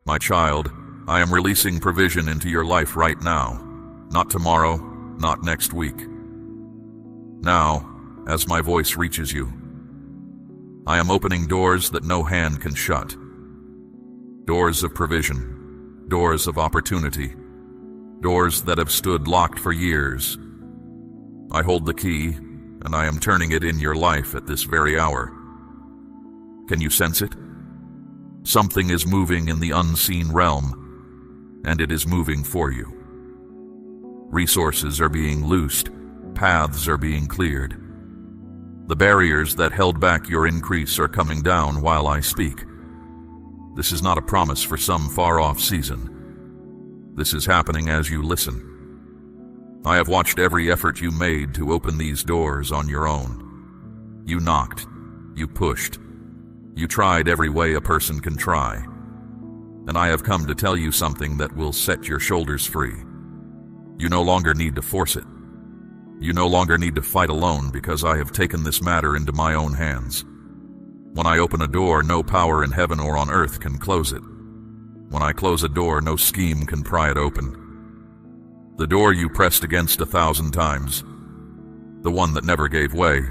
My child, I am releasing provision into your life right now. Not tomorrow, not next week. Now, as my voice reaches you, I am opening doors that no hand can shut. Doors of provision, doors of opportunity, doors that have stood locked for years. I hold the key, and I am turning it in your life at this very hour. Can you sense it? Something is moving in the unseen realm, and it is moving for you. Resources are being loosed, paths are being cleared. The barriers that held back your increase are coming down while I speak. This is not a promise for some far-off season. This is happening as you listen. I have watched every effort you made to open these doors on your own. You knocked, you pushed, you tried every way a person can try. And I have come to tell you something that will set your shoulders free. You no longer need to force it. You no longer need to fight alone because I have taken this matter into my own hands. When I open a door, no power in heaven or on earth can close it. When I close a door, no scheme can pry it open. The door you pressed against 1,000 times, the one that never gave way,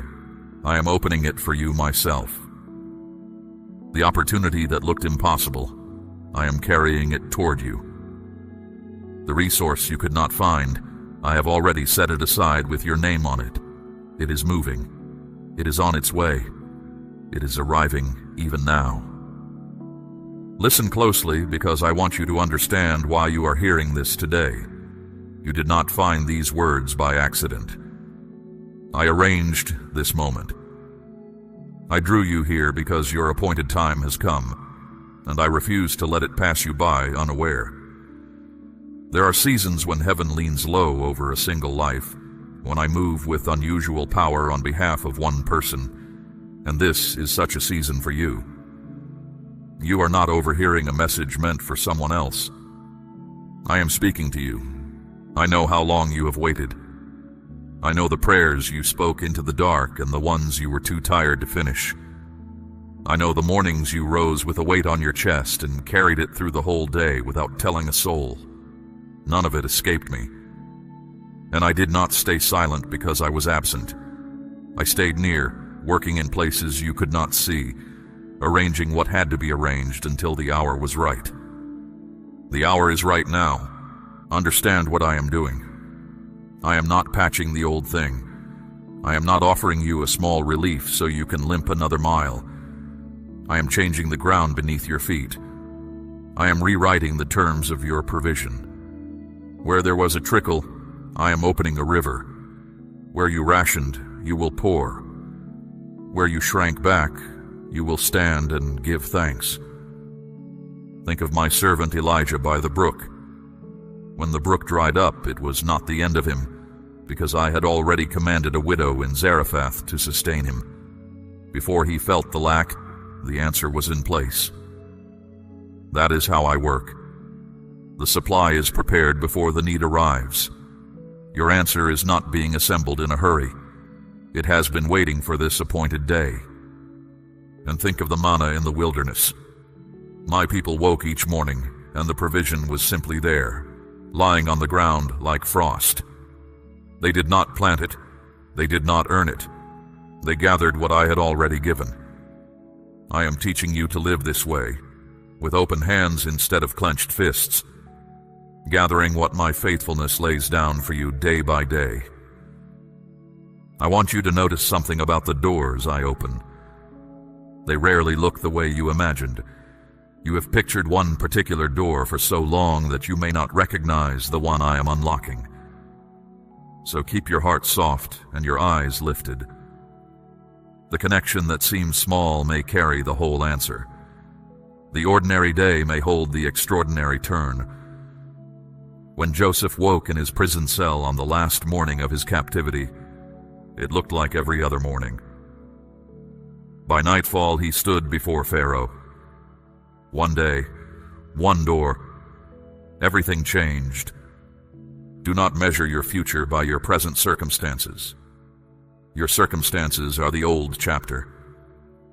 I am opening it for you myself. The opportunity that looked impossible, I am carrying it toward you. The resource you could not find, I have already set it aside with your name on it. It is moving. It is on its way. It is arriving even now. Listen closely because I want you to understand why you are hearing this today. You did not find these words by accident. I arranged this moment. I drew you here because your appointed time has come, and I refuse to let it pass you by unaware. There are seasons when heaven leans low over a single life, when I move with unusual power on behalf of one person, and this is such a season for you. You are not overhearing a message meant for someone else. I am speaking to you. I know how long you have waited. I know the prayers you spoke into the dark and the ones you were too tired to finish. I know the mornings you rose with a weight on your chest and carried it through the whole day without telling a soul. None of it escaped me. And I did not stay silent because I was absent. I stayed near, working in places you could not see, arranging what had to be arranged until the hour was right. The hour is right now. Understand what I am doing. I am not patching the old thing. I am not offering you a small relief so you can limp another mile. I am changing the ground beneath your feet. I am rewriting the terms of your provision. Where there was a trickle, I am opening a river. Where you rationed, you will pour. Where you shrank back, you will stand and give thanks. Think of my servant Elijah by the brook. When the brook dried up, it was not the end of him, because I had already commanded a widow in Zarephath to sustain him. Before he felt the lack, the answer was in place. That is how I work. The supply is prepared before the need arrives. Your answer is not being assembled in a hurry. It has been waiting for this appointed day. And think of the manna in the wilderness. My people woke each morning, and the provision was simply there, lying on the ground like frost. They did not plant it. They did not earn it. They gathered what I had already given. I am teaching you to live this way, with open hands instead of clenched fists, gathering what my faithfulness lays down for you day by day. I want you to notice something about the doors I open. They rarely look the way you imagined. You have pictured one particular door for so long that you may not recognize the one I am unlocking. So keep your heart soft and your eyes lifted. The connection that seems small may carry the whole answer. The ordinary day may hold the extraordinary turn. When Joseph woke in his prison cell on the last morning of his captivity, it looked like every other morning. By nightfall, he stood before Pharaoh. One day, one door, everything changed. Do not measure your future by your present circumstances. Your circumstances are the old chapter.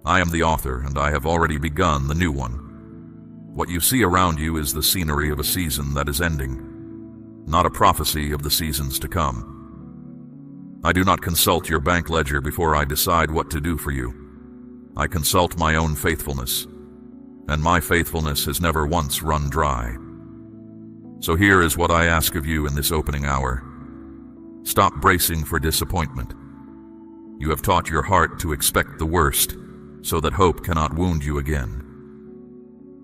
I am the author, and I have already begun the new one. What you see around you is the scenery of a season that is ending, not a prophecy of the seasons to come. I do not consult your bank ledger before I decide what to do for you. I consult my own faithfulness, and my faithfulness has never once run dry. So here is what I ask of you in this opening hour. Stop bracing for disappointment. You have taught your heart to expect the worst, so that hope cannot wound you again.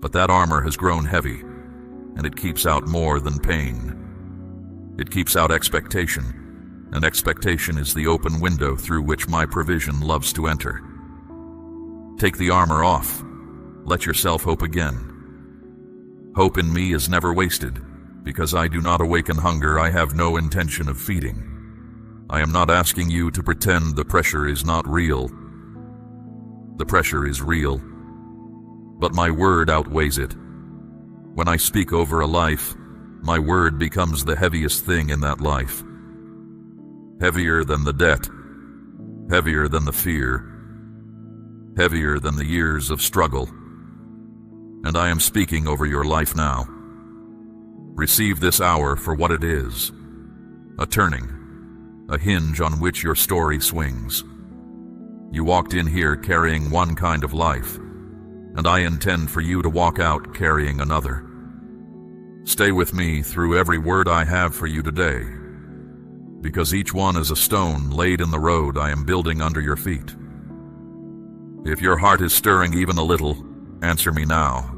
But that armor has grown heavy, and it keeps out more than pain. It keeps out expectation, and expectation is the open window through which my provision loves to enter. Take the armor off. Let yourself hope again. Hope in me is never wasted, because I do not awaken hunger I have no intention of feeding. I am not asking you to pretend the pressure is not real. The pressure is real, but my word outweighs it. When I speak over a life, my word becomes the heaviest thing in that life. Heavier than the debt, heavier than the fear, heavier than the years of struggle. And I am speaking over your life now. Receive this hour for what it is, a turning, a hinge on which your story swings. You walked in here carrying one kind of life, and I intend for you to walk out carrying another. Stay with me through every word I have for you today, because each one is a stone laid in the road I am building under your feet. If your heart is stirring even a little, answer me now.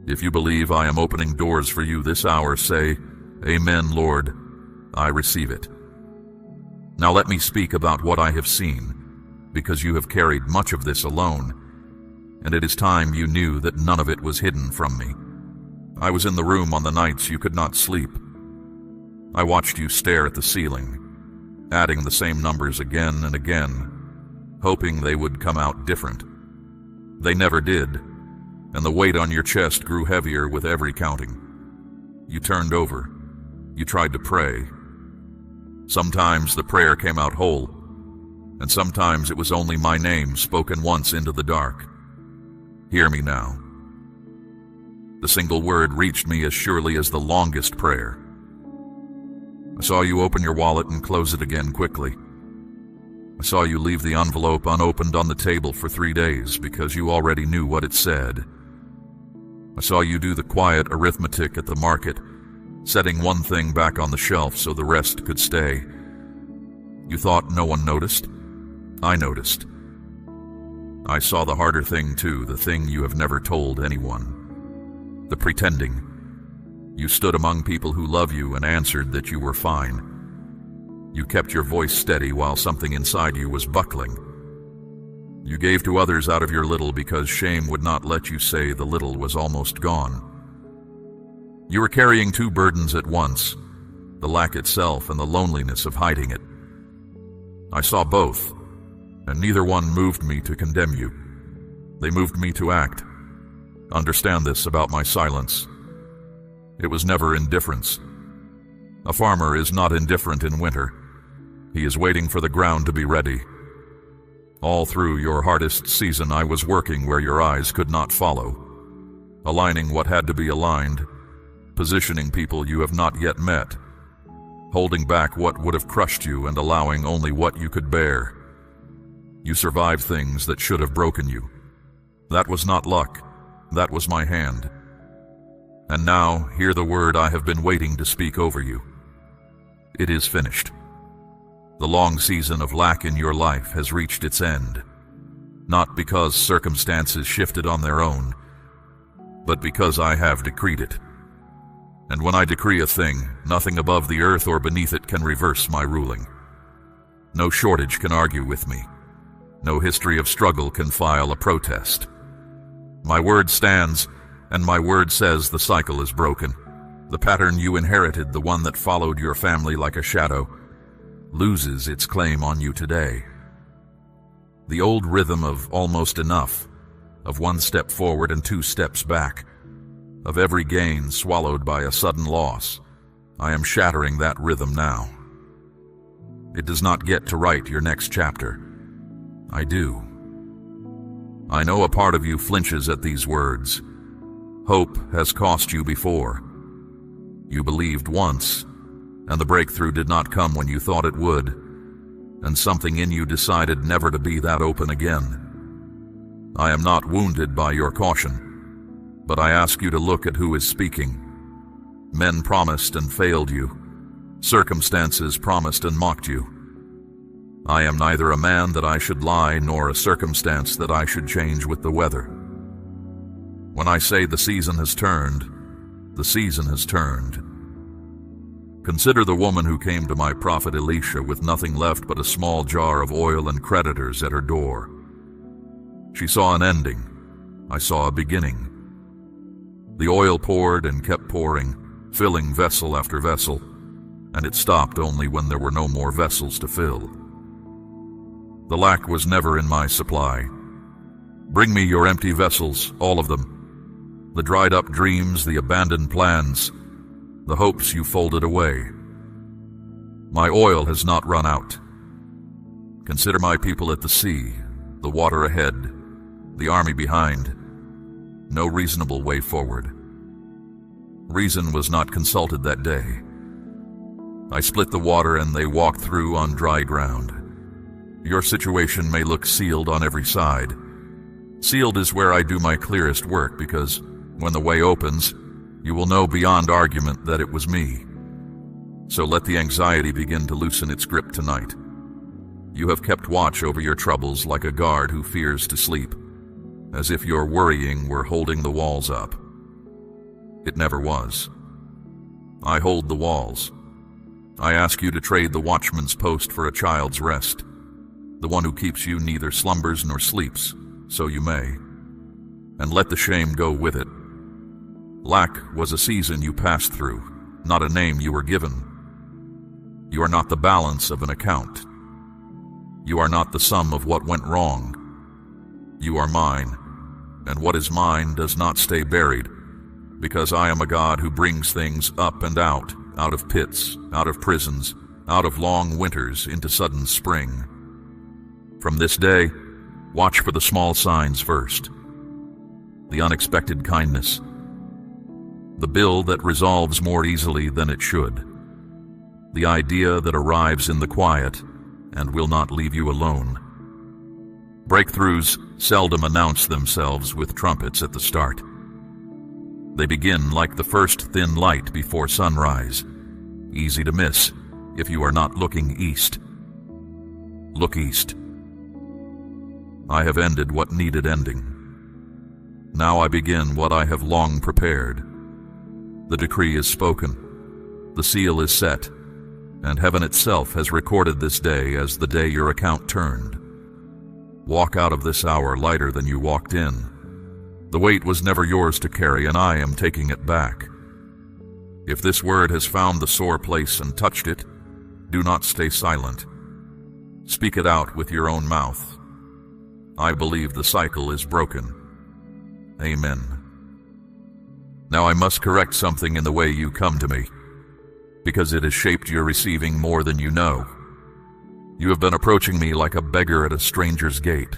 If you believe I am opening doors for you this hour, say, Amen, Lord, I receive it. Now let me speak about what I have seen, because you have carried much of this alone, and it is time you knew that none of it was hidden from me. I was in the room on the nights you could not sleep. I watched you stare at the ceiling, adding the same numbers again and again, hoping they would come out different. They never did, and the weight on your chest grew heavier with every counting. You turned over. You tried to pray. Sometimes the prayer came out whole, and sometimes it was only my name spoken once into the dark. Hear me now. The single word reached me as surely as the longest prayer. I saw you open your wallet and close it again quickly. I saw you leave the envelope unopened on the table for 3 days because you already knew what it said. I saw you do the quiet arithmetic at the market, setting one thing back on the shelf so the rest could stay. You thought no one noticed? I noticed. I saw the harder thing too, the thing you have never told anyone. The pretending. You stood among people who love you and answered that you were fine. You kept your voice steady while something inside you was buckling. You gave to others out of your little because shame would not let you say the little was almost gone. You were carrying 2 burdens at once, the lack itself and the loneliness of hiding it. I saw both, and neither one moved me to condemn you. They moved me to act. Understand this about my silence. It was never indifference. A farmer is not indifferent in winter. He is waiting for the ground to be ready. All through your hardest season, I was working where your eyes could not follow, aligning what had to be aligned, positioning people you have not yet met, holding back what would have crushed you and allowing only what you could bear. You survived things that should have broken you. That was not luck. That was my hand. And now, hear the word I have been waiting to speak over you. It is finished. The long season of lack in your life has reached its end, not because circumstances shifted on their own, but because I have decreed it. And when I decree a thing, nothing above the earth or beneath it can reverse my ruling. No shortage can argue with me. No history of struggle can file a protest. My word stands, and my word says the cycle is broken. The pattern you inherited, the one that followed your family like a shadow, loses its claim on you today. The old rhythm of almost enough, of 1 step forward and 2 steps back, of every gain swallowed by a sudden loss, I am shattering that rhythm now. It does not get to write your next chapter. I do. I know a part of you flinches at these words. Hope has cost you before. You believed once, and the breakthrough did not come when you thought it would, and something in you decided never to be that open again. I am not wounded by your caution, but I ask you to look at who is speaking. Men promised and failed you. Circumstances promised and mocked you. I am neither a man that I should lie nor a circumstance that I should change with the weather. When I say the season has turned, the season has turned. Consider the woman who came to my prophet Elisha with nothing left but a small jar of oil and creditors at her door. She saw an ending. I saw a beginning. The oil poured and kept pouring, filling vessel after vessel, and it stopped only when there were no more vessels to fill. The lack was never in my supply. Bring me your empty vessels, all of them. The dried-up dreams, the abandoned plans, the hopes you folded away. My oil has not run out. Consider my people at the sea, the water ahead, the army behind. No reasonable way forward. Reason was not consulted that day. I split the water and they walked through on dry ground. Your situation may look sealed on every side. Sealed is where I do my clearest work, because when the way opens, you will know beyond argument that it was me. So let the anxiety begin to loosen its grip tonight. You have kept watch over your troubles like a guard who fears to sleep, as if your worrying were holding the walls up. It never was. I hold the walls. I ask you to trade the watchman's post for a child's rest. The one who keeps you neither slumbers nor sleeps, so you may. And let the shame go with it. Lack was a season you passed through, not a name you were given. You are not the balance of an account. You are not the sum of what went wrong. You are mine, and what is mine does not stay buried, because I am a God who brings things up and out of pits, out of prisons, out of long winters into sudden spring. From this day, watch for the small signs first. The unexpected kindness. The bill that resolves more easily than it should. The idea that arrives in the quiet and will not leave you alone. Breakthroughs seldom announce themselves with trumpets at the start. They begin like the first thin light before sunrise, easy to miss if you are not looking east. Look east. I have ended what needed ending. Now I begin what I have long prepared. The decree is spoken, the seal is set, and heaven itself has recorded this day as the day your account turned. Walk out of this hour lighter than you walked in. The weight was never yours to carry, and I am taking it back. If this word has found the sore place and touched it, do not stay silent. Speak it out with your own mouth. I believe the cycle is broken. Amen. Now I must correct something in the way you come to me, because it has shaped your receiving more than you know. You have been approaching me like a beggar at a stranger's gate,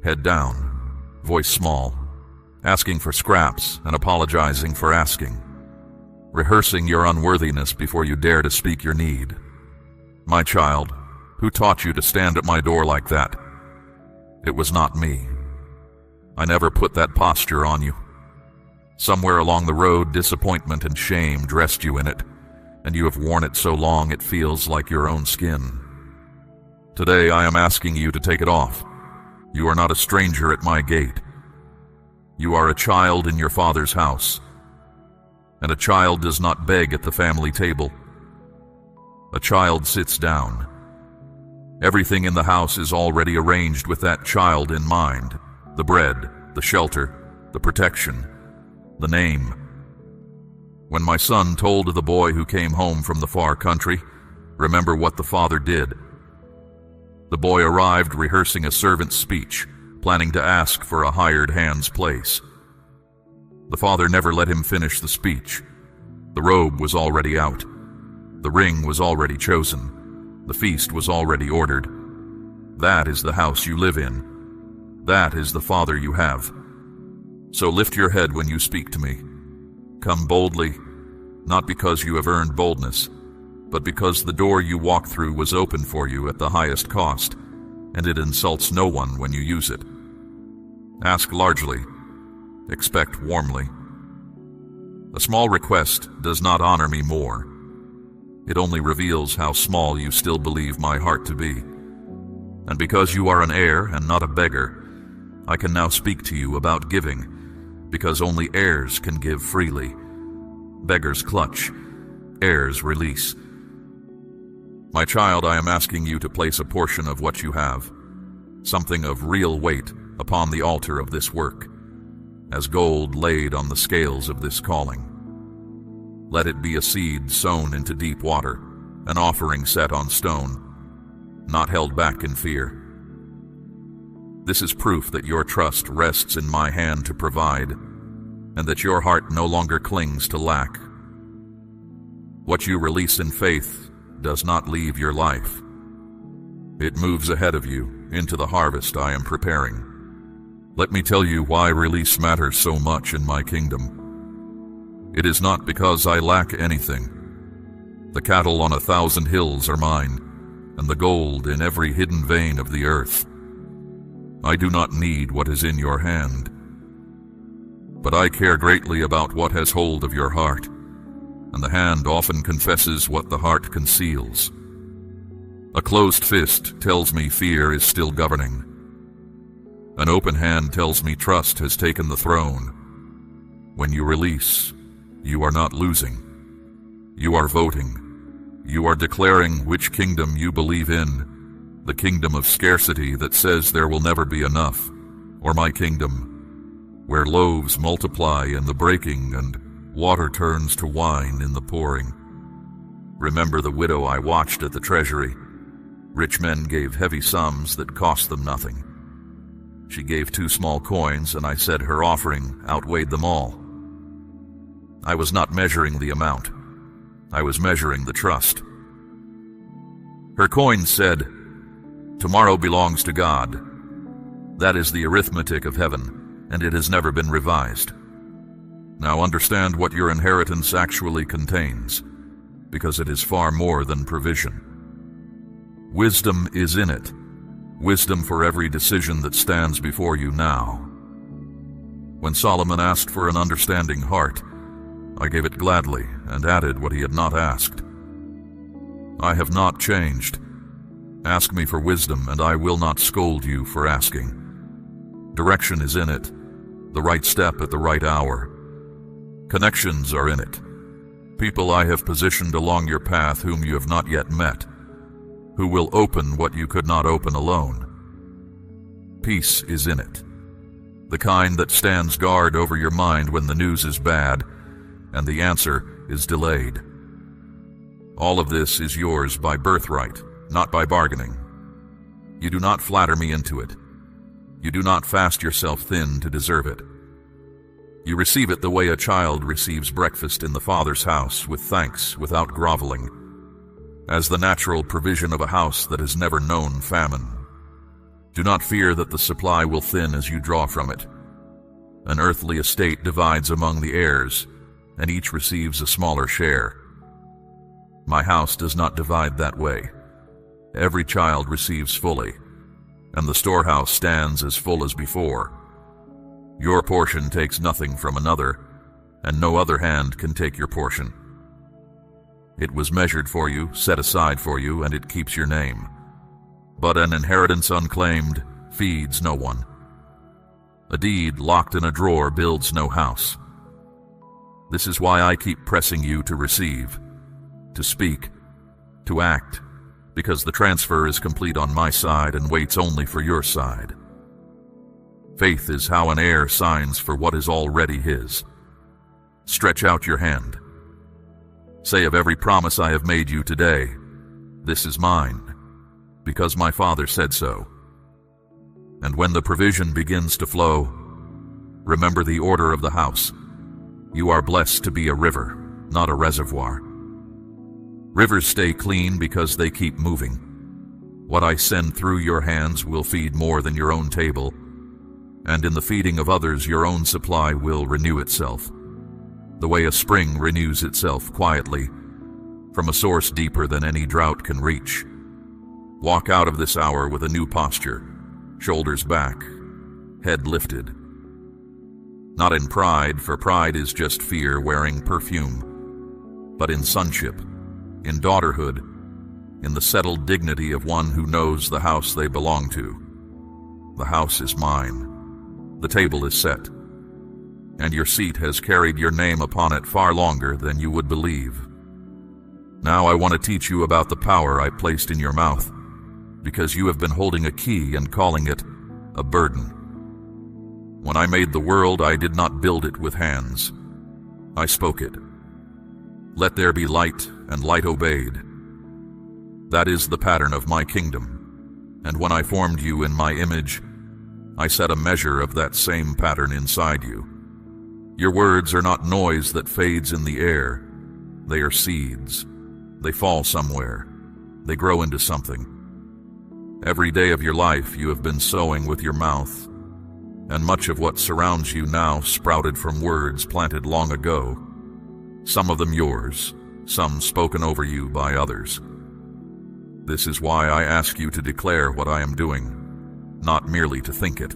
head down, voice small, asking for scraps and apologizing for asking, rehearsing your unworthiness before you dare to speak your need. My child, who taught you to stand at my door like that? It was not me. I never put that posture on you. Somewhere along the road, disappointment and shame dressed you in it, and you have worn it so long it feels like your own skin. Today I am asking you to take it off. You are not a stranger at my gate. You are a child in your father's house, and a child does not beg at the family table. A child sits down. Everything in the house is already arranged with that child in mind. The bread, the shelter, the protection, the name. When my son told the boy who came home from the far country, remember what the father did. The boy arrived rehearsing a servant's speech, planning to ask for a hired hand's place. The father never let him finish the speech. The robe was already out. The ring was already chosen. The feast was already ordered. That is the house you live in. That is the father you have. So lift your head when you speak to me. Come boldly, not because you have earned boldness, but because the door you walk through was open for you at the highest cost, and it insults no one when you use it. Ask largely, expect warmly. A small request does not honor me more. It only reveals how small you still believe my heart to be. And because you are an heir and not a beggar, I can now speak to you about giving, because only heirs can give freely. Beggars clutch, heirs release. My child, I am asking you to place a portion of what you have, something of real weight, upon the altar of this work, as gold laid on the scales of this calling. Let it be a seed sown into deep water, an offering set on stone, not held back in fear. This is proof that your trust rests in my hand to provide, and that your heart no longer clings to lack. What you release in faith does not leave your life. It moves ahead of you into the harvest I am preparing. Let me tell you why release matters so much in my kingdom. It is not because I lack anything. The cattle on 1,000 hills are mine, and the gold in every hidden vein of the earth. I do not need what is in your hand. But I care greatly about what has hold of your heart, and the hand often confesses what the heart conceals. A closed fist tells me fear is still governing. An open hand tells me trust has taken the throne. When you release, you are not losing. You are voting. You are declaring which kingdom you believe in, the kingdom of scarcity that says there will never be enough, or my kingdom, where loaves multiply in the breaking and water turns to wine in the pouring. Remember the widow I watched at the treasury. Rich men gave heavy sums that cost them nothing. She gave 2 small coins, and I said her offering outweighed them all. I was not measuring the amount. I was measuring the trust. Her coin said, "Tomorrow belongs to God." That is the arithmetic of heaven, and it has never been revised. Now understand what your inheritance actually contains, because it is far more than provision. Wisdom is in it, wisdom for every decision that stands before you now. When Solomon asked for an understanding heart, I gave it gladly and added what he had not asked. I have not changed. Ask me for wisdom, and I will not scold you for asking. Direction is in it, the right step at the right hour. Connections are in it. People I have positioned along your path whom you have not yet met, who will open what you could not open alone. Peace is in it, the kind that stands guard over your mind when the news is bad and the answer is delayed. All of this is yours by birthright, not by bargaining. You do not flatter me into it. You do not fast yourself thin to deserve it. You receive it the way a child receives breakfast in the Father's house, with thanks, without groveling, as the natural provision of a house that has never known famine. Do not fear that the supply will thin as you draw from it. An earthly estate divides among the heirs, and each receives a smaller share. My house does not divide that way. Every child receives fully, and the storehouse stands as full as before. Your portion takes nothing from another, and no other hand can take your portion. It was measured for you, set aside for you, and it keeps your name. But an inheritance unclaimed feeds no one. A deed locked in a drawer builds no house. This is why I keep pressing you to receive, to speak, to act, because the transfer is complete on my side and waits only for your side. Faith is how an heir signs for what is already his. Stretch out your hand. Say of every promise I have made you today, this is mine, because my Father said so. And when the provision begins to flow, remember the order of the house. You are blessed to be a river, not a reservoir. Rivers stay clean because they keep moving. What I send through your hands will feed more than your own table, and in the feeding of others your own supply will renew itself, the way a spring renews itself quietly, from a source deeper than any drought can reach. Walk out of this hour with a new posture, shoulders back, head lifted. Not in pride, for pride is just fear wearing perfume, but in sonship, in daughterhood, in the settled dignity of one who knows the house they belong to. The house is mine. The table is set, and your seat has carried your name upon it far longer than you would believe. Now I want to teach you about the power I placed in your mouth, because you have been holding a key and calling it a burden. When I made the world, I did not build it with hands. I spoke it. Let there be light, and light obeyed. That is the pattern of my kingdom. And when I formed you in my image, I set a measure of that same pattern inside you. Your words are not noise that fades in the air. They are seeds. They fall somewhere. They grow into something. Every day of your life you have been sowing with your mouth, and much of what surrounds you now sprouted from words planted long ago, some of them yours, some spoken over you by others. This is why I ask you to declare what I am doing, not merely to think it.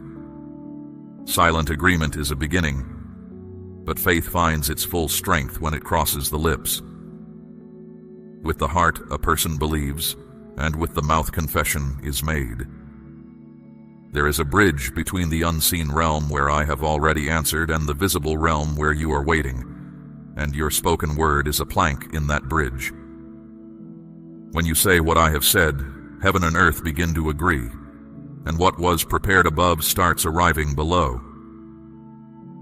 Silent agreement is a beginning, but faith finds its full strength when it crosses the lips. With the heart a person believes, and with the mouth confession is made. There is a bridge between the unseen realm where I have already answered and the visible realm where you are waiting, and your spoken word is a plank in that bridge. When you say what I have said, heaven and earth begin to agree, and what was prepared above starts arriving below.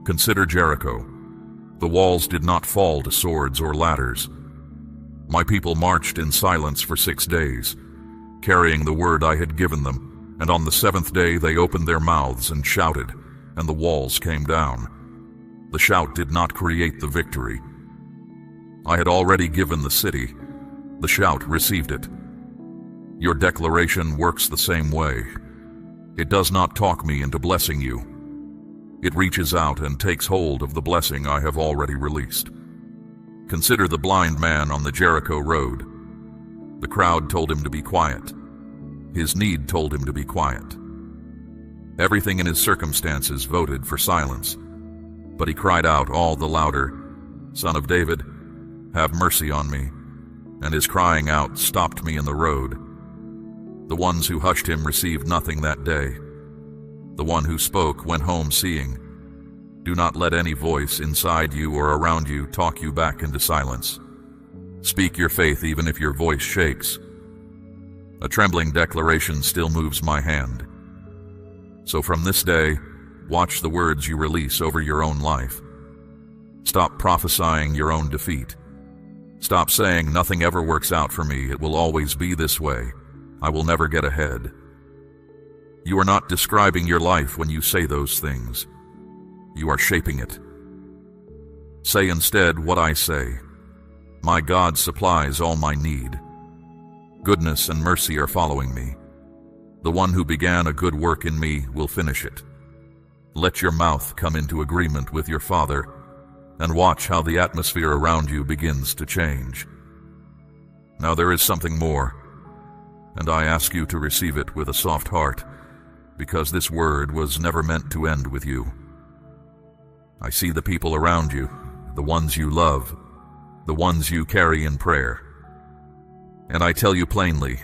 Consider Jericho. The walls did not fall to swords or ladders. My people marched in silence for 6 days, carrying the word I had given them, and on the 7th day they opened their mouths and shouted, and the walls came down. The shout did not create the victory. I had already given the city. The shout received it. Your declaration works the same way. It does not talk me into blessing you. It reaches out and takes hold of the blessing I have already released. Consider the blind man on the Jericho road. The crowd told him to be quiet. His need told him to be quiet. Everything in his circumstances voted for silence, but he cried out all the louder, "Son of David, have mercy on me." And his crying out stopped me in the road. The ones who hushed him received nothing that day. The one who spoke went home seeing. Do not let any voice inside you or around you talk you back into silence. Speak your faith even if your voice shakes. A trembling declaration still moves my hand. So from this day, watch the words you release over your own life. Stop prophesying your own defeat. Stop saying nothing ever works out for me, it will always be this way, I will never get ahead. You are not describing your life when you say those things. You are shaping it. Say instead what I say. My God supplies all my need. Goodness and mercy are following me. The one who began a good work in me will finish it. Let your mouth come into agreement with your Father, and watch how the atmosphere around you begins to change. Now there is something more, and I ask you to receive it with a soft heart, because this word was never meant to end with you. I see the people around you, the ones you love, the ones you carry in prayer. And I tell you plainly,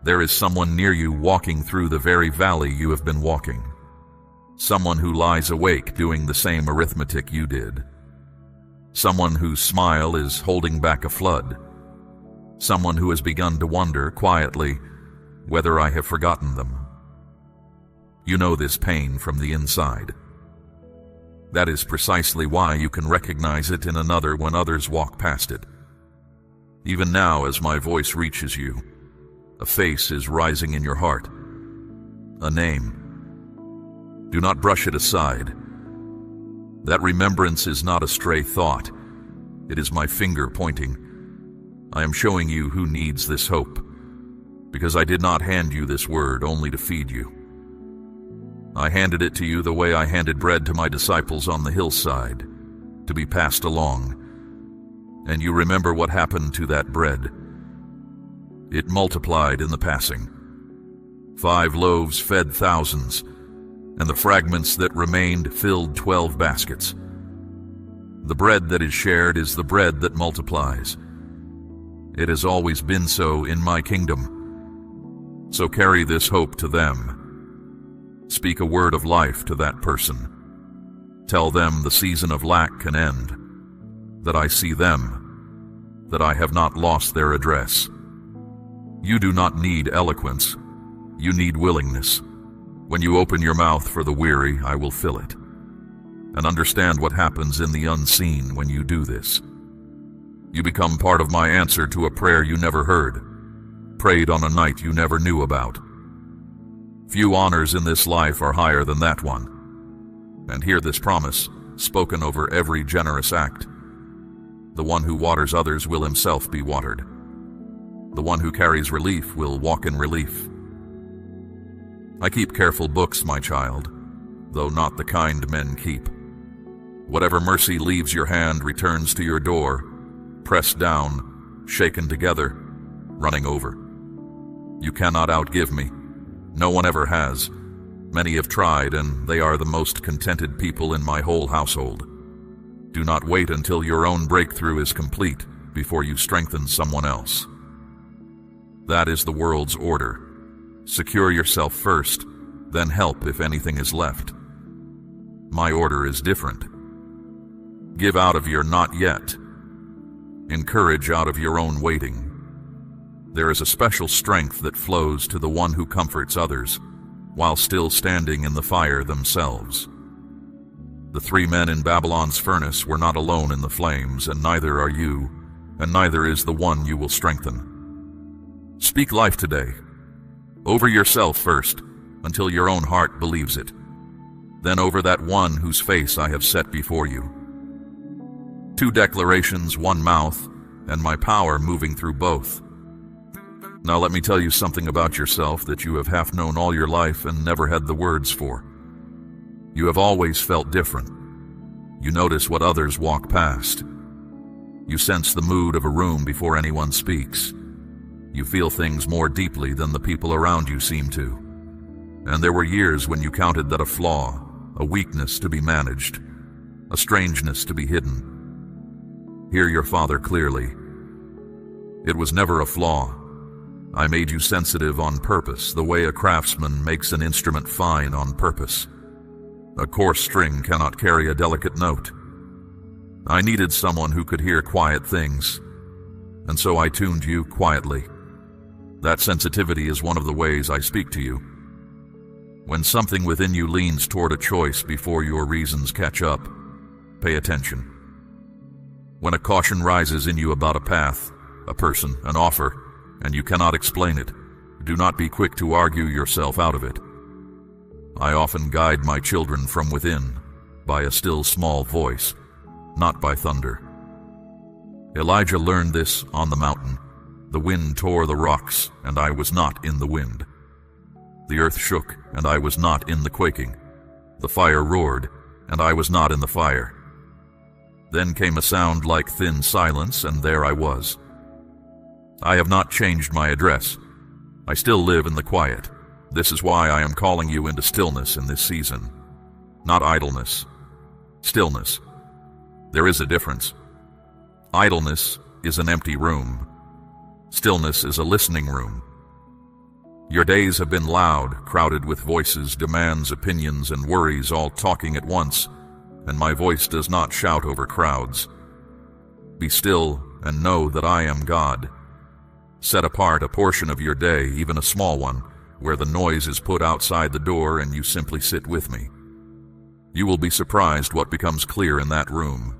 there is someone near you walking through the very valley you have been walking. Someone who lies awake doing the same arithmetic you did. Someone whose smile is holding back a flood. Someone who has begun to wonder quietly whether I have forgotten them. You know this pain from the inside. That is precisely why you can recognize it in another when others walk past it. Even now, as my voice reaches you, a face is rising in your heart, a name. Do not brush it aside. That remembrance is not a stray thought. It is my finger pointing. I am showing you who needs this hope, because I did not hand you this word only to feed you. I handed it to you the way I handed bread to my disciples on the hillside, to be passed along. And you remember what happened to that bread. It multiplied in the passing. 5 loaves fed thousands, and the fragments that remained filled 12 baskets. The bread that is shared is the bread that multiplies. It has always been so in my kingdom. So carry this hope to them. Speak a word of life to that person. Tell them the season of lack can end, that I see them, that I have not lost their address. You do not need eloquence. You need willingness. When you open your mouth for the weary, I will fill it. And understand what happens in the unseen when you do this. You become part of my answer to a prayer you never heard, prayed on a night you never knew about. Few honors in this life are higher than that one. And hear this promise, spoken over every generous act. The one who waters others will himself be watered. The one who carries relief will walk in relief. I keep careful books, my child, though not the kind men keep. Whatever mercy leaves your hand returns to your door, pressed down, shaken together, running over. You cannot outgive me. No one ever has. Many have tried, and they are the most contented people in my whole household. Do not wait until your own breakthrough is complete before you strengthen someone else. That is the world's order. Secure yourself first, then help if anything is left. My order is different. Give out of your not yet. Encourage out of your own waiting. There is a special strength that flows to the one who comforts others, while still standing in the fire themselves. The 3 men in Babylon's furnace were not alone in the flames, and neither are you, and neither is the one you will strengthen. Speak life today, over yourself first, until your own heart believes it, then over that one whose face I have set before you. 2 declarations, 1 mouth, and my power moving through both. Now let me tell you something about yourself that you have half known all your life and never had the words for. You have always felt different. You notice what others walk past. You sense the mood of a room before anyone speaks. You feel things more deeply than the people around you seem to. And there were years when you counted that a flaw, a weakness to be managed, a strangeness to be hidden. Hear your father clearly. It was never a flaw. I made you sensitive on purpose, the way a craftsman makes an instrument fine on purpose. A coarse string cannot carry a delicate note. I needed someone who could hear quiet things, and so I tuned you quietly. That sensitivity is one of the ways I speak to you. When something within you leans toward a choice before your reasons catch up, pay attention. When a caution rises in you about a path, a person, an offer, and you cannot explain it, do not be quick to argue yourself out of it. I often guide my children from within, by a still small voice, not by thunder. Elijah learned this on the mountain. The wind tore the rocks, and I was not in the wind. The earth shook, and I was not in the quaking. The fire roared, and I was not in the fire. Then came a sound like thin silence, and there I was. I have not changed my address. I still live in the quiet. This is why I am calling you into stillness in this season. Not idleness. Stillness. There is a difference. Idleness is an empty room. Stillness is a listening room. Your days have been loud, crowded with voices, demands, opinions, and worries all talking at once, and my voice does not shout over crowds. Be still and know that I am God. Set apart a portion of your day, even a small one, where the noise is put outside the door and you simply sit with me. You will be surprised what becomes clear in that room.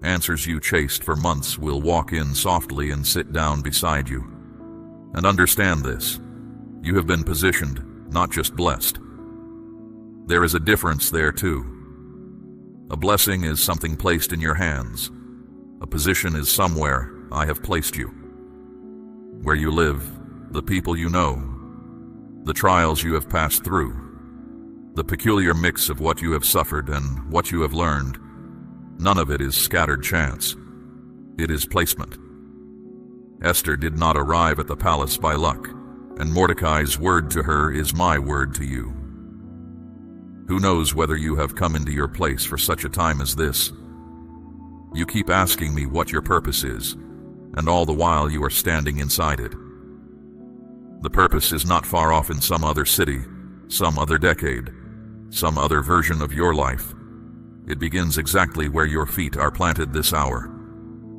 Answers you chased for months will walk in softly and sit down beside you. And understand this. You have been positioned, not just blessed. There is a difference there too. A blessing is something placed in your hands. A position is somewhere I have placed you. Where you live, the people you know, the trials you have passed through. The peculiar mix of what you have suffered and what you have learned, none of it is scattered chance. It is placement. Esther did not arrive at the palace by luck, and Mordecai's word to her is my word to you. Who knows whether you have come into your place for such a time as this? You keep asking me what your purpose is, and all the while you are standing inside it. The purpose is not far off in some other city, some other decade, some other version of your life. It begins exactly where your feet are planted this hour.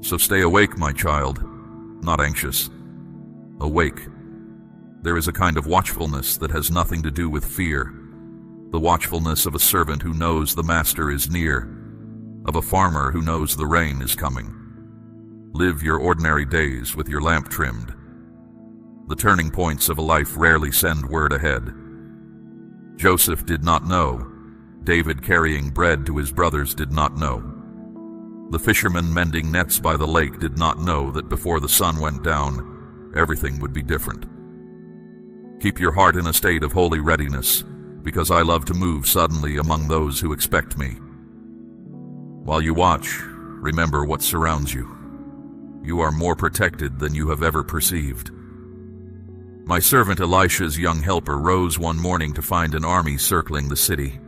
So stay awake, my child, not anxious. Awake. There is a kind of watchfulness that has nothing to do with fear, the watchfulness of a servant who knows the master is near, of a farmer who knows the rain is coming. Live your ordinary days with your lamp trimmed. The turning points of a life rarely send word ahead. Joseph did not know. David carrying bread to his brothers did not know. The fishermen mending nets by the lake did not know that before the sun went down, everything would be different. Keep your heart in a state of holy readiness, because I love to move suddenly among those who expect me. While you watch, remember what surrounds you. You are more protected than you have ever perceived. My servant Elisha's young helper rose one morning to find an army circling the city,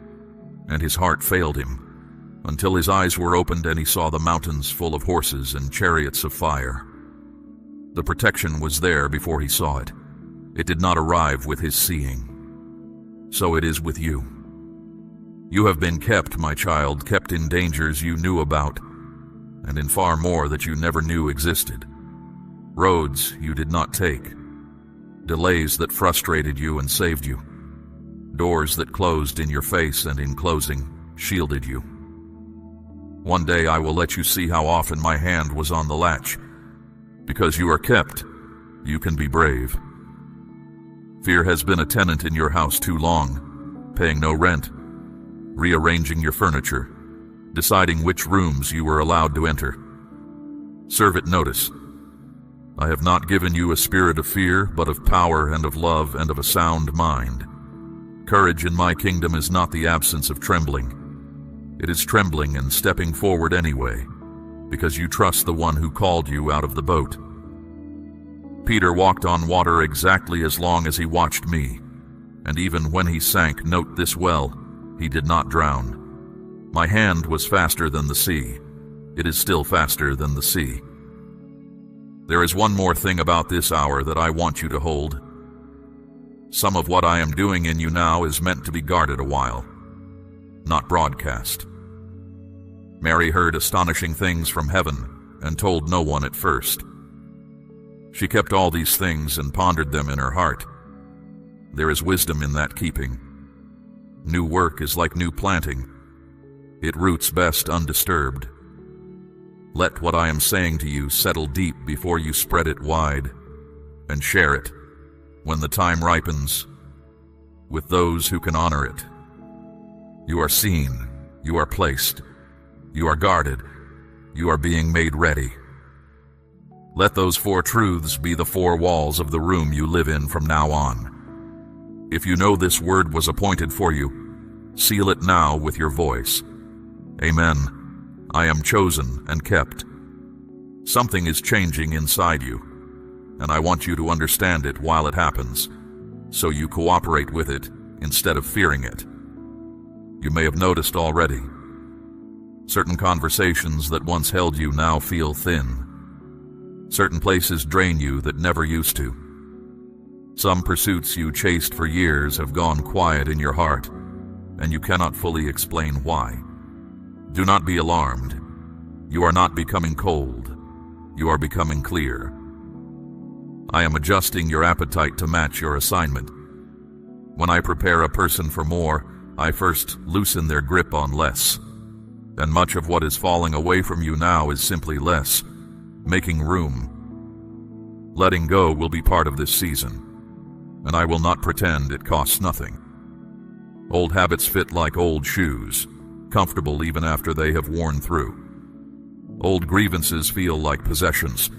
and his heart failed him, until his eyes were opened and he saw the mountains full of horses and chariots of fire. The protection was there before he saw it. It did not arrive with his seeing. So it is with you. You have been kept, my child, kept in dangers you knew about, and in far more that you never knew existed. Roads you did not take. Delays that frustrated you and saved you. Doors that closed in your face and in closing shielded you. One day I will let you see how often my hand was on the latch. Because you are kept, you can be brave. Fear has been a tenant in your house too long, paying no rent, rearranging your furniture, deciding which rooms you were allowed to enter. Serve it notice. I have not given you a spirit of fear, but of power and of love and of a sound mind. Courage in my kingdom is not the absence of trembling. It is trembling and stepping forward anyway, because you trust the one who called you out of the boat. Peter walked on water exactly as long as he watched me, and even when he sank, note this well, he did not drown. My hand was faster than the sea. It is still faster than the sea. There is one more thing about this hour that I want you to hold. Some of what I am doing in you now is meant to be guarded a while, not broadcast. Mary heard astonishing things from heaven and told no one at first. She kept all these things and pondered them in her heart. There is wisdom in that keeping. New work is like new planting. It roots best undisturbed. Let what I am saying to you settle deep before you spread it wide, and share it, when the time ripens, with those who can honor it. You are seen, you are placed, you are guarded, you are being made ready. Let those 4 truths be the 4 walls of the room you live in from now on. If you know this word was appointed for you, seal it now with your voice. Amen. I am chosen and kept. Something is changing inside you, and I want you to understand it while it happens, so you cooperate with it instead of fearing it. You may have noticed already. Certain conversations that once held you now feel thin. Certain places drain you that never used to. Some pursuits you chased for years have gone quiet in your heart, and you cannot fully explain why. Do not be alarmed. You are not becoming cold. You are becoming clear. I am adjusting your appetite to match your assignment. When I prepare a person for more, I first loosen their grip on less. And much of what is falling away from you now is simply less, making room. Letting go will be part of this season, and I will not pretend it costs nothing. Old habits fit like old shoes, comfortable even after they have worn through. Old grievances feel like possessions,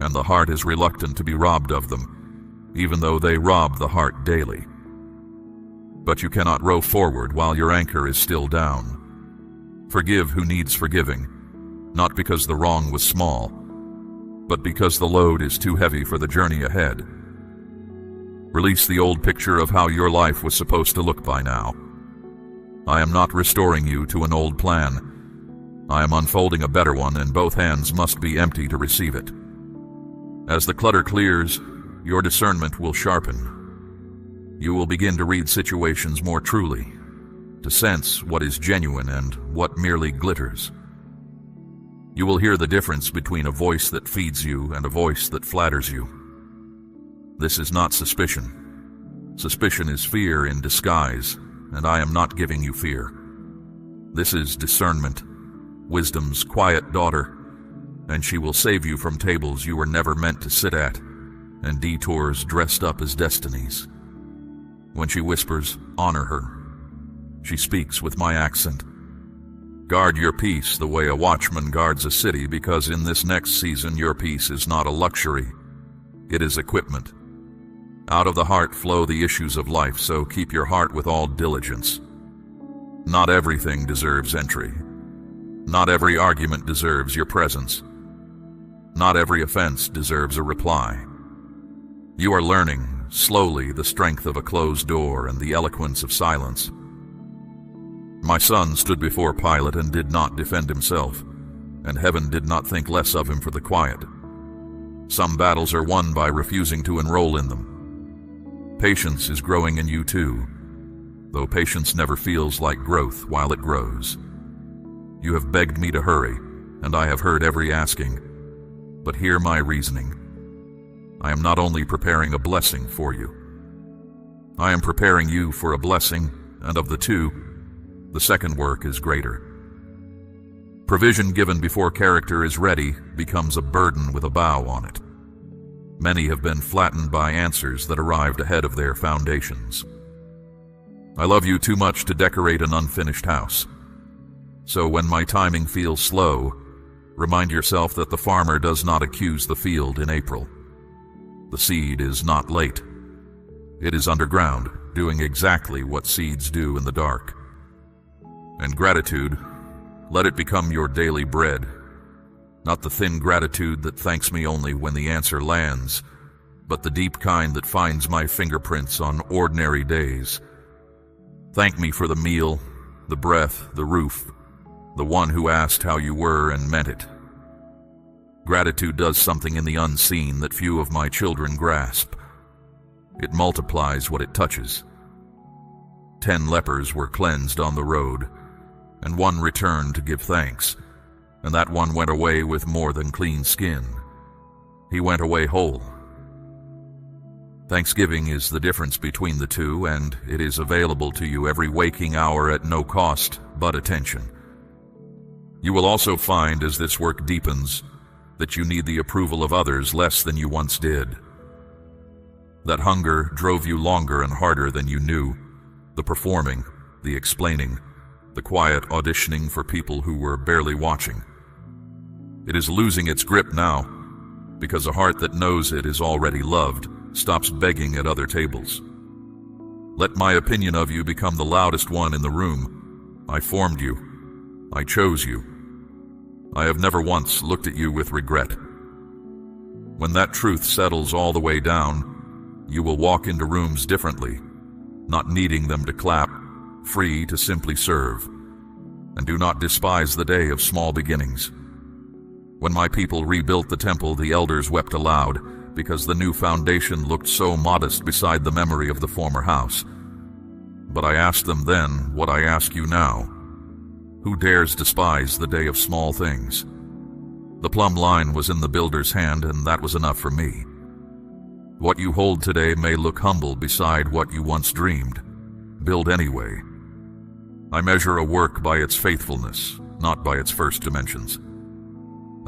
and the heart is reluctant to be robbed of them, even though they rob the heart daily. but you cannot row forward while your anchor is still down. Forgive who needs forgiving, not because the wrong was small, but because the load is too heavy for the journey ahead. Release the old picture of how your life was supposed to look by now. I am not restoring you to an old plan. I am unfolding a better one, and both hands must be empty to receive it. As the clutter clears, your discernment will sharpen. You will begin to read situations more truly, to sense what is genuine and what merely glitters. You will hear the difference between a voice that feeds you and a voice that flatters you. This is not suspicion. Suspicion is fear in disguise, and I am not giving you fear. This is discernment, wisdom's quiet daughter, and she will save you from tables you were never meant to sit at, and detours dressed up as destinies. When she whispers, honor her. She speaks with my accent. Guard your peace the way a watchman guards a city, because in this next season your peace is not a luxury. It is equipment. Out of the heart flow the issues of life, so keep your heart with all diligence. Not everything deserves entry. Not every argument deserves your presence. Not every offense deserves a reply. You are learning, slowly, the strength of a closed door and the eloquence of silence. My son stood before Pilate and did not defend himself, and heaven did not think less of him for the quiet. Some battles are won by refusing to enroll in them. Patience is growing in you too, though patience never feels like growth while it grows. You have begged me to hurry, and I have heard every asking, but hear my reasoning. I am not only preparing a blessing for you. I am preparing you for a blessing, and of the two, the second work is greater. Provision given before character is ready becomes a burden with a bow on it. Many have been flattened by answers that arrived ahead of their foundations. I love you too much to decorate an unfinished house. So when my timing feels slow, remind yourself that the farmer does not accuse the field in April. The seed is not late. It is underground, doing exactly what seeds do in the dark. And gratitude, let it become your daily bread. Not the thin gratitude that thanks me only when the answer lands, but the deep kind that finds my fingerprints on ordinary days. Thank me for the meal, the breath, the roof, the one who asked how you were and meant it. Gratitude does something in the unseen that few of my children grasp. It multiplies what it touches. 10 lepers were cleansed on the road, and one returned to give thanks, and that one went away with more than clean skin. He went away whole. Thanksgiving is the difference between the two, and it is available to you every waking hour at no cost but attention. You will also find, as this work deepens, that you need the approval of others less than you once did. That hunger drove you longer and harder than you knew, the performing, the explaining, the quiet auditioning for people who were barely watching. It is losing its grip now, because a heart that knows it is already loved stops begging at other tables. Let my opinion of you become the loudest one in the room. I formed you. I chose you. I have never once looked at you with regret. When that truth settles all the way down, you will walk into rooms differently, not needing them to clap, free to simply serve. And do not despise the day of small beginnings. When my people rebuilt the temple, the elders wept aloud, because the new foundation looked so modest beside the memory of the former house. But I asked them then what I ask you now. Who dares despise the day of small things? The plumb line was in the builder's hand, and that was enough for me. What you hold today may look humble beside what you once dreamed. Build anyway. I measure a work by its faithfulness, not by its first dimensions.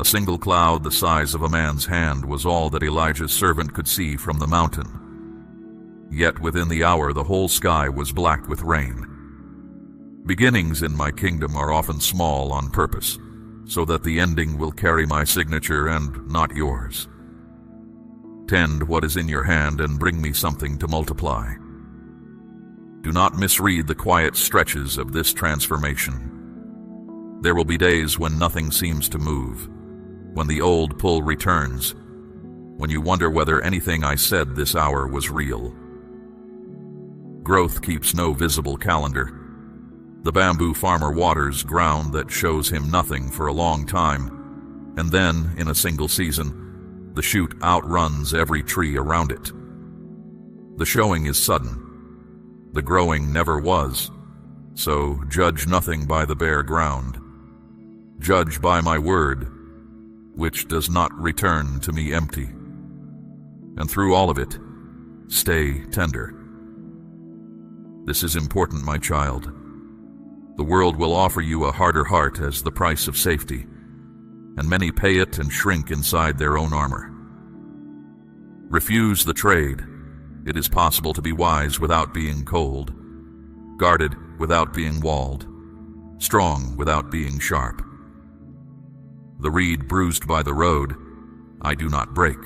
A single cloud the size of a man's hand was all that Elijah's servant could see from the mountain. Yet within the hour the whole sky was black with rain. Beginnings in my kingdom are often small on purpose, so that the ending will carry my signature and not yours. Tend what is in your hand and bring me something to multiply. Do not misread the quiet stretches of this transformation. There will be days when nothing seems to move, when the old pull returns, when you wonder whether anything I said this hour was real. Growth keeps no visible calendar. The bamboo farmer waters ground that shows him nothing for a long time, and then, in a single season, the shoot outruns every tree around it. The showing is sudden. The growing never was, so judge nothing by the bare ground. Judge by my word, which does not return to me empty. And through all of it, stay tender. This is important, my child. The world will offer you a harder heart as the price of safety, and many pay it and shrink inside their own armor. Refuse the trade. It is possible to be wise without being cold, guarded without being walled, strong without being sharp. The reed bruised by the road, I do not break.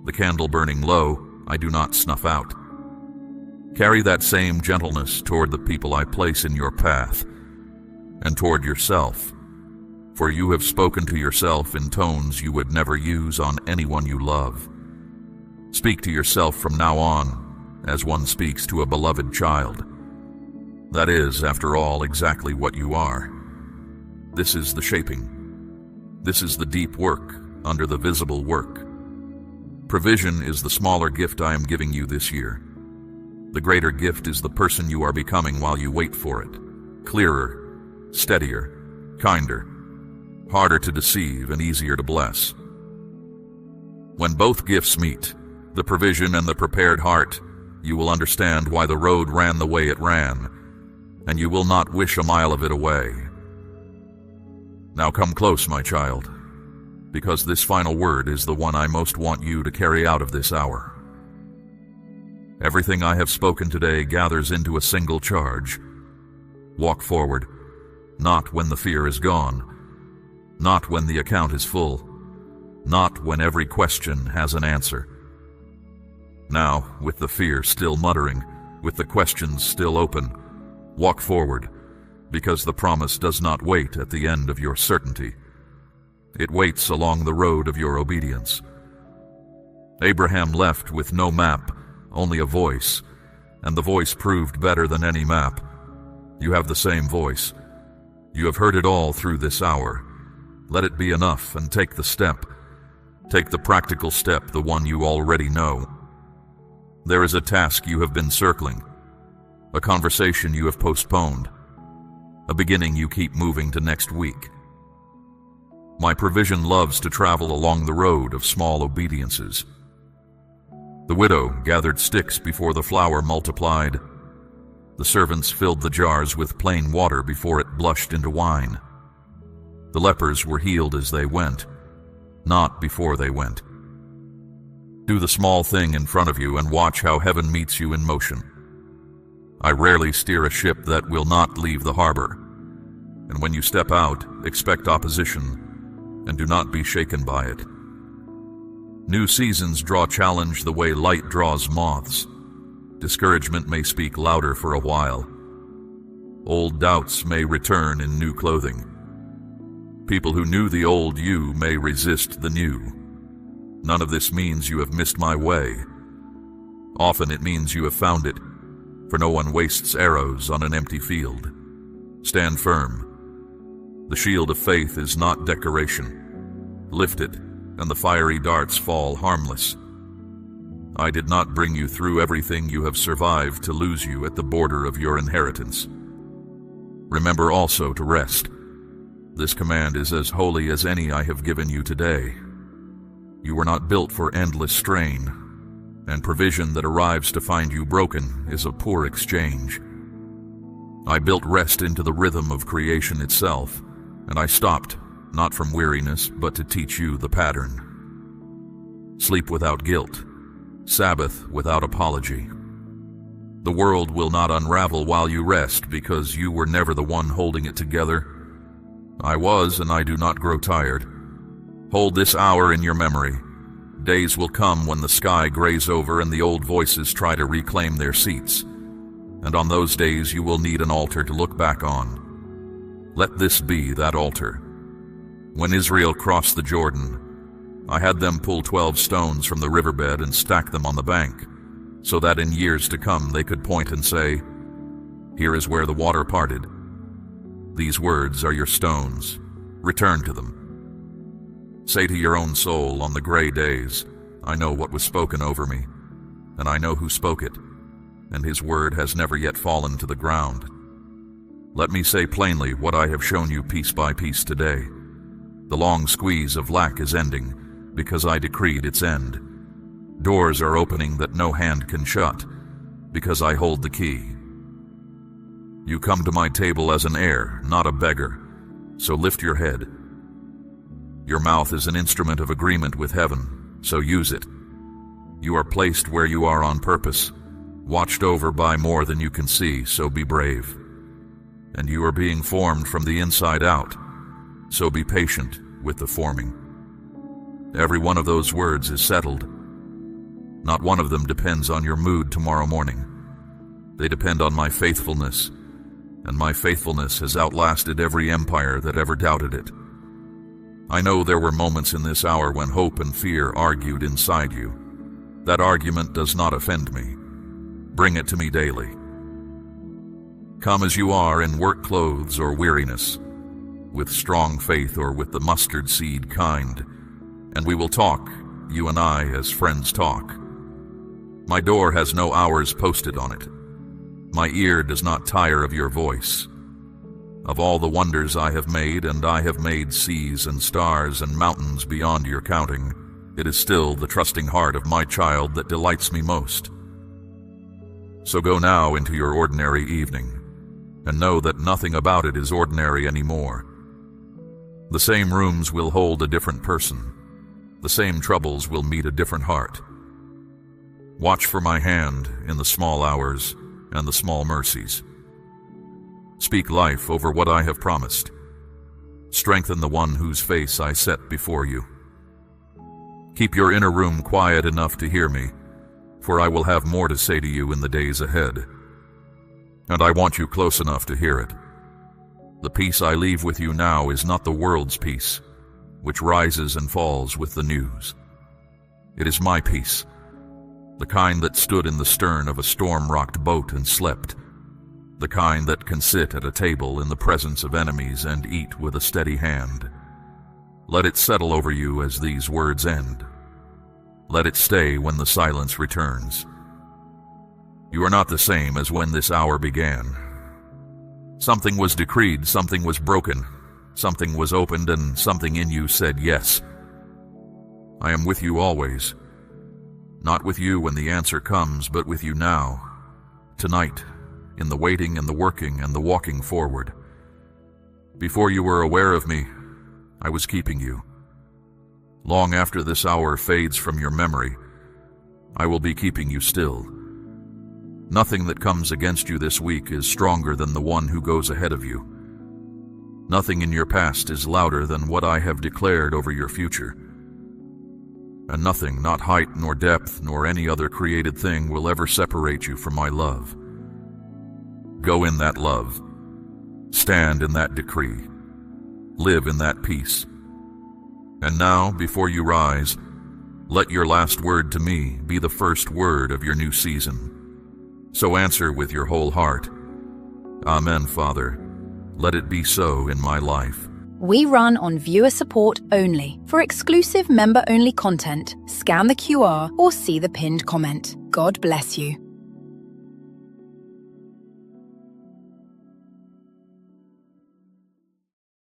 The candle burning low, I do not snuff out. Carry that same gentleness toward the people I place in your path, and toward yourself, for you have spoken to yourself in tones you would never use on anyone you love. Speak to yourself from now on, as one speaks to a beloved child. That is, after all, exactly what you are. This is the shaping. This is the deep work under the visible work. Provision is the smaller gift I am giving you this year. The greater gift is the person you are becoming while you wait for it. Clearer, steadier, kinder, harder to deceive and easier to bless. When both gifts meet, the provision and the prepared heart, you will understand why the road ran the way it ran, and you will not wish a mile of it away. Now come close, my child, because this final word is the one I most want you to carry out of this hour. Everything I have spoken today gathers into a single charge. Walk forward, not when the fear is gone, not when the account is full, not when every question has an answer. Now, with the fear still muttering, with the questions still open, walk forward, because the promise does not wait at the end of your certainty. It waits along the road of your obedience. Abraham left with no map, only a voice, and the voice proved better than any map. You have the same voice. You have heard it all through this hour. Let it be enough and take the step. Take the practical step, the one you already know. There is a task you have been circling, a conversation you have postponed, a beginning you keep moving to next week. My provision loves to travel along the road of small obediences. The widow gathered sticks before the flour multiplied. The servants filled the jars with plain water before it blushed into wine. The lepers were healed as they went, not before they went. Do the small thing in front of you and watch how heaven meets you in motion. I rarely steer a ship that will not leave the harbor, and when you step out, expect opposition, and do not be shaken by it. New seasons draw challenge the way light draws moths. Discouragement may speak louder for a while. Old doubts may return in new clothing. People who knew the old you may resist the new. None of this means you have missed my way. Often it means you have found it, for no one wastes arrows on an empty field. Stand firm. The shield of faith is not decoration. Lift it, and the fiery darts fall harmless. I did not bring you through everything you have survived to lose you at the border of your inheritance. Remember also to rest. This command is as holy as any I have given you today. You were not built for endless strain, and provision that arrives to find you broken is a poor exchange. I built rest into the rhythm of creation itself, and I stopped, not from weariness, but to teach you the pattern. Sleep without guilt, Sabbath without apology. The world will not unravel while you rest, because you were never the one holding it together. I was, and I do not grow tired. Hold this hour in your memory. Days will come when the sky grays over and the old voices try to reclaim their seats. and on those days you will need an altar to look back on. Let this be that altar. When Israel crossed the Jordan, I had them pull 12 stones from the riverbed and stack them on the bank, so that in years to come they could point and say, "Here is where the water parted." These words are your stones. Return to them. Say to your own soul on the gray days, "I know what was spoken over me, and I know who spoke it, and his word has never yet fallen to the ground." Let me say plainly what I have shown you piece by piece today. The long squeeze of lack is ending, because I decreed its end. Doors are opening that no hand can shut, because I hold the key. You come to my table as an heir, not a beggar, so lift your head. Your mouth is an instrument of agreement with heaven, so use it. You are placed where you are on purpose, watched over by more than you can see, so be brave. And you are being formed from the inside out, so be patient with the forming. Every one of those words is settled. Not one of them depends on your mood tomorrow morning. They depend on my faithfulness, and my faithfulness has outlasted every empire that ever doubted it. I know there were moments in this hour when hope and fear argued inside you. That argument does not offend me. Bring it to me daily. Come as you are in work clothes or weariness, with strong faith or with the mustard seed kind, and we will talk, you and I, as friends talk. My door has no hours posted on it. My ear does not tire of your voice. Of all the wonders I have made, and I have made seas and stars and mountains beyond your counting, it is still the trusting heart of my child that delights me most. So go now into your ordinary evening, and know that nothing about it is ordinary anymore. The same rooms will hold a different person. The same troubles will meet a different heart. Watch for my hand in the small hours and the small mercies. Speak life over what I have promised. Strengthen the one whose face I set before you. Keep your inner room quiet enough to hear me, for I will have more to say to you in the days ahead. And I want you close enough to hear it. The peace I leave with you now is not the world's peace, which rises and falls with the news. It is my peace, the kind that stood in the stern of a storm-rocked boat and slept, the kind that can sit at a table in the presence of enemies and eat with a steady hand. Let it settle over you as these words end. Let it stay when the silence returns. You are not the same as when this hour began. Something was decreed, something was broken, something was opened, and something in you said yes. I am with you always. Not with you when the answer comes, but with you now, tonight, in the waiting and the working and the walking forward. Before you were aware of me, I was keeping you. Long after this hour fades from your memory, I will be keeping you still. Nothing that comes against you this week is stronger than the one who goes ahead of you. Nothing in your past is louder than what I have declared over your future. And nothing, not height nor depth nor any other created thing, will ever separate you from my love. Go in that love. Stand in that decree. Live in that peace. And now, before you rise, let your last word to me be the first word of your new season. So answer with your whole heart. Amen, Father. Let it be so in my life. We run on viewer support only. For exclusive member-only content, scan the QR or see the pinned comment. God bless you.